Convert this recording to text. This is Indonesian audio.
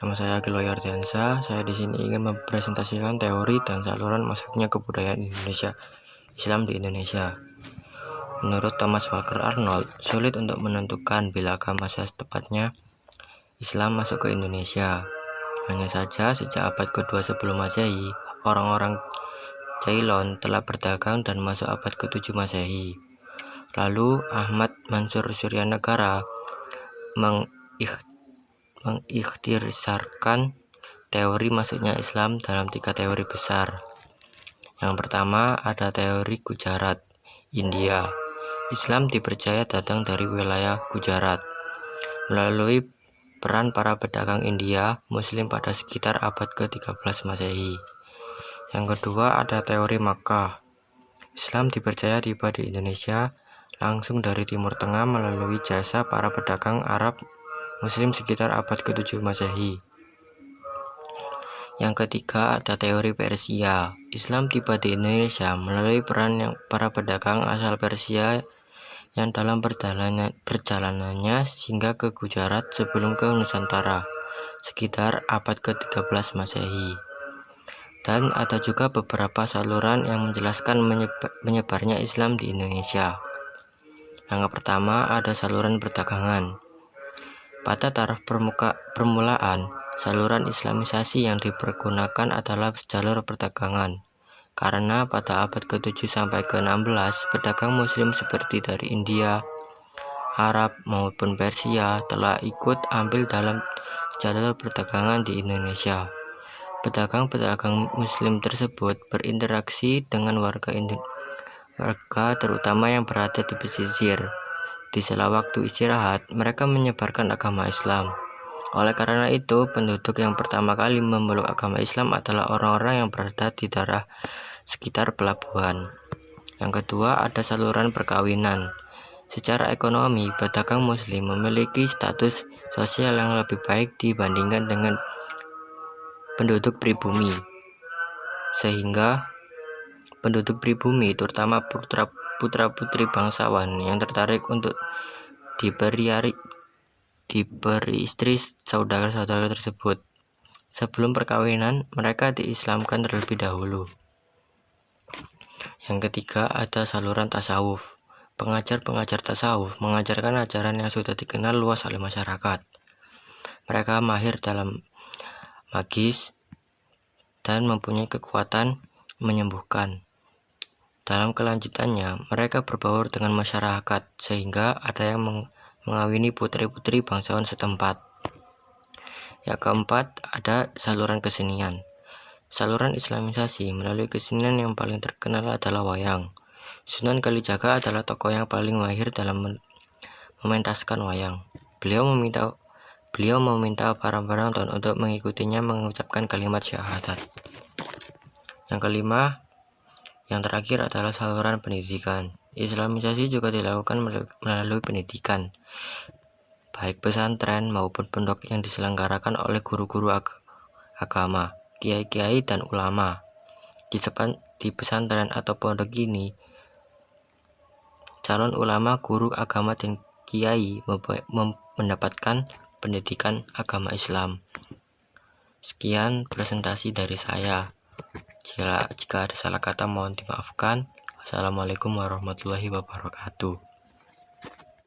Nama saya Agil Ardiansa. Saya di sini ingin mempresentasikan teori dan saluran masuknya kebudayaan Indonesia, Islam di Indonesia. Menurut Thomas Walker Arnold, sulit untuk menentukan bilakah masa tepatnya Islam masuk ke Indonesia. Hanya saja sejak abad kedua sebelum Masehi, orang-orang Ceylon telah berdagang dan masuk abad ke-7 Masehi. Lalu Ahmad Mansur Suryanegara mengikhtisarkan teori masuknya Islam dalam 3 teori besar. Yang pertama ada teori Gujarat, India. Islam dipercaya datang dari wilayah Gujarat. Melalui peran para pedagang India, Muslim pada sekitar abad ke-13 Masehi. Yang kedua ada teori Makkah. Islam dipercaya tiba di Indonesia langsung dari Timur Tengah melalui jasa para pedagang Arab Muslim sekitar abad ke-7 Masehi. Yang ketiga ada teori Persia. Islam tiba di Indonesia melalui peran para pedagang asal Persia yang dalam perjalanannya singgah ke Gujarat sebelum ke Nusantara sekitar abad ke-13 Masehi. Dan ada juga beberapa saluran yang menjelaskan menyebarnya Islam di Indonesia. Yang pertama ada saluran perdagangan. Pada taraf permulaan, saluran Islamisasi yang dipergunakan adalah jalur perdagangan. Karena pada abad ke-7 sampai ke-16, pedagang muslim seperti dari India, Arab maupun Persia telah ikut ambil dalam jalur perdagangan di Indonesia. Pedagang-pedagang muslim tersebut berinteraksi dengan warga terutama yang berada di pesisir. Di sela waktu istirahat, mereka menyebarkan agama Islam. Oleh karena itu, penduduk yang pertama kali memeluk agama Islam adalah orang-orang yang berada di daerah sekitar pelabuhan. Yang kedua, ada saluran perkawinan. Secara ekonomi, pedagang muslim memiliki status sosial yang lebih baik dibandingkan dengan penduduk pribumi. Sehingga penduduk pribumi, terutama putra-putri bangsawan yang tertarik untuk diberi istri saudara-saudara tersebut. Sebelum perkawinan, mereka diislamkan terlebih dahulu. Yang ketiga ada saluran tasawuf. Pengajar-pengajar tasawuf mengajarkan ajaran yang sudah dikenal luas oleh masyarakat. Mereka mahir dalam magis dan mempunyai kekuatan menyembuhkan. Dalam kelanjutannya, mereka berbaur dengan masyarakat sehingga ada yang mengawini putri-putri bangsawan setempat. Yang keempat, ada saluran kesenian. Saluran Islamisasi melalui kesenian yang paling terkenal adalah wayang. Sunan Kalijaga adalah tokoh yang paling mahir dalam mementaskan wayang. Beliau meminta para penonton untuk mengikutinya mengucapkan kalimat syahadat. Yang kelima, yang terakhir adalah saluran pendidikan. Islamisasi juga dilakukan melalui pendidikan, baik pesantren maupun pondok yang diselenggarakan oleh guru-guru agama, kiai-kiai dan ulama. Di pesantren atau pondok ini, calon ulama, guru agama dan kiai mendapatkan pendidikan agama Islam. Sekian presentasi dari saya. Jika ada salah kata mohon dimaafkan. Wassalamualaikum warahmatullahi wabarakatuh.